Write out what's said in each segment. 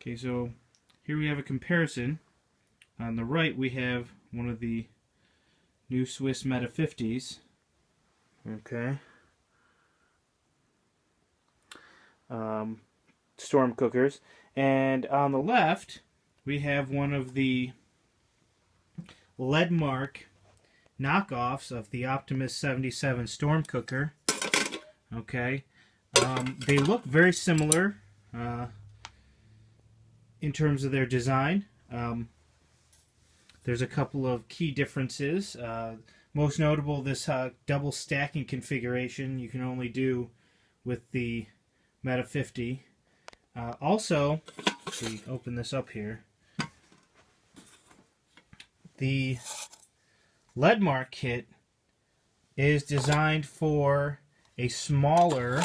Okay, so here we have a comparison. On the right we have one of the new Swiss Meta 50s. Okay. Storm cookers. And on the left we have one of the Ledmark knockoffs of the Optimus 77 storm cooker. Okay. They look very similar in terms of their design. There's a couple of key differences. Most notable, this double stacking configuration you can only do with the Meta 50. Also, if we open this up here, the Ledmark kit is designed for a smaller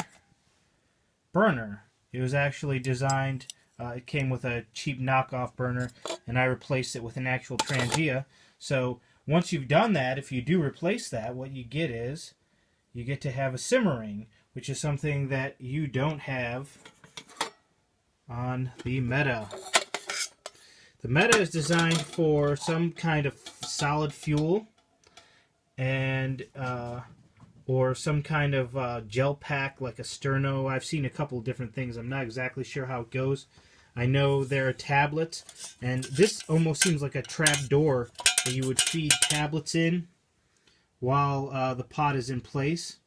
burner. It was actually designed, it came with a cheap knockoff burner, and I replaced it with an actual Trangia. So once you've done that, if you do replace that, what you get is you get to have a simmering, which is something that you don't have on the Meta. The Meta is designed for some kind of solid fuel and or some kind of gel pack like a sterno. I've seen a couple of different things. I'm not exactly sure how it goes. I know there are tablets, and this almost seems like a trap door that you would feed tablets in while the pot is in place.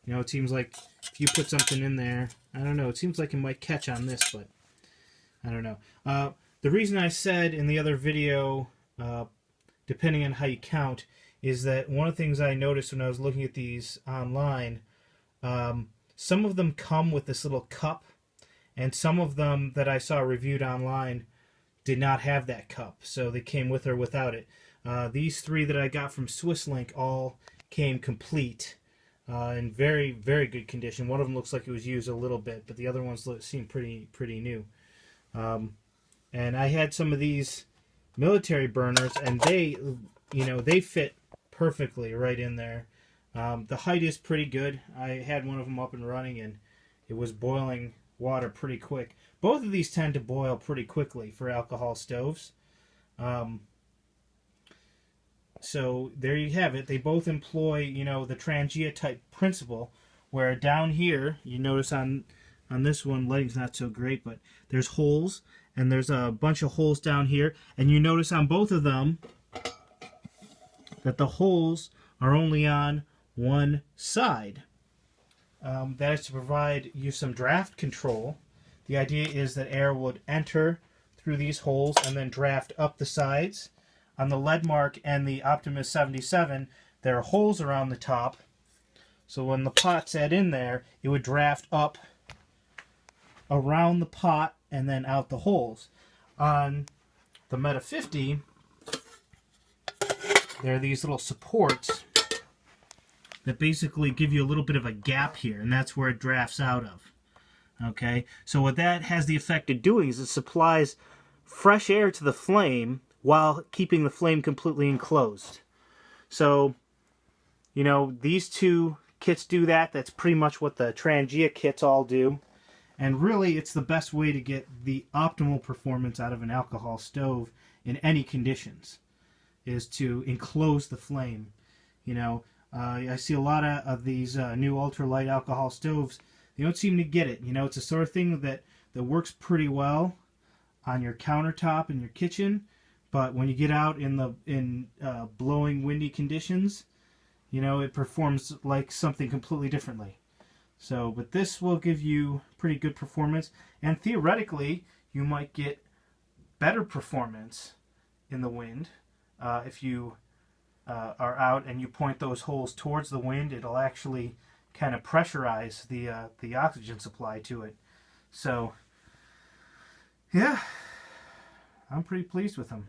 You know, it seems like if you put something in there, I don't know, it seems like it might catch on this, but I don't know. The reason I said in the other video, depending on how you count, is that one of the things I noticed when I was looking at these online, some of them come with this little cup, and some of them that I saw reviewed online did not have that cup, so they came with or without it. These three that I got from SwissLink all came complete, in very, very good condition. One of them looks like it was used a little bit, but the other ones seem pretty new. And I had some of these military burners, and they, you know, they fit perfectly right in there. The height is pretty good. I had one of them up and running, and it was boiling water pretty quick. Both of these tend to boil pretty quickly for alcohol stoves. So there you have it. They both employ, you know, the Trangia type principle, where down here, you notice on this one, lighting's not so great, but there's holes, and there's a bunch of holes down here, and you notice on both of them that the holes are only on one side. That is to provide you some draft control. The idea is that air would enter through these holes and then draft up the sides. On the Ledmark and the Optimus 77, there are holes around the top, so when the pot's set in there, it would draft up around the pot and then out the holes. On the Meta 50, there are these little supports that basically give you a little bit of a gap here, and that's where it drafts out of. Okay, so what that has the effect of doing is it supplies fresh air to the flame while keeping the flame completely enclosed. So, you know, these two kits do that. That's pretty much what the Trangia kits all do. And really, it's the best way to get the optimal performance out of an alcohol stove in any conditions, is to enclose the flame. You know, I see a lot of these new ultralight alcohol stoves. They don't seem to get it. You know, it's the sort of thing that works pretty well on your countertop in your kitchen, but when you get out in blowing, windy conditions, you know, it performs like something completely differently. So, but this will give you pretty good performance, and theoretically, you might get better performance in the wind if you are out and you point those holes towards the wind. It'll actually kind of pressurize the oxygen supply to it. So, yeah, I'm pretty pleased with them.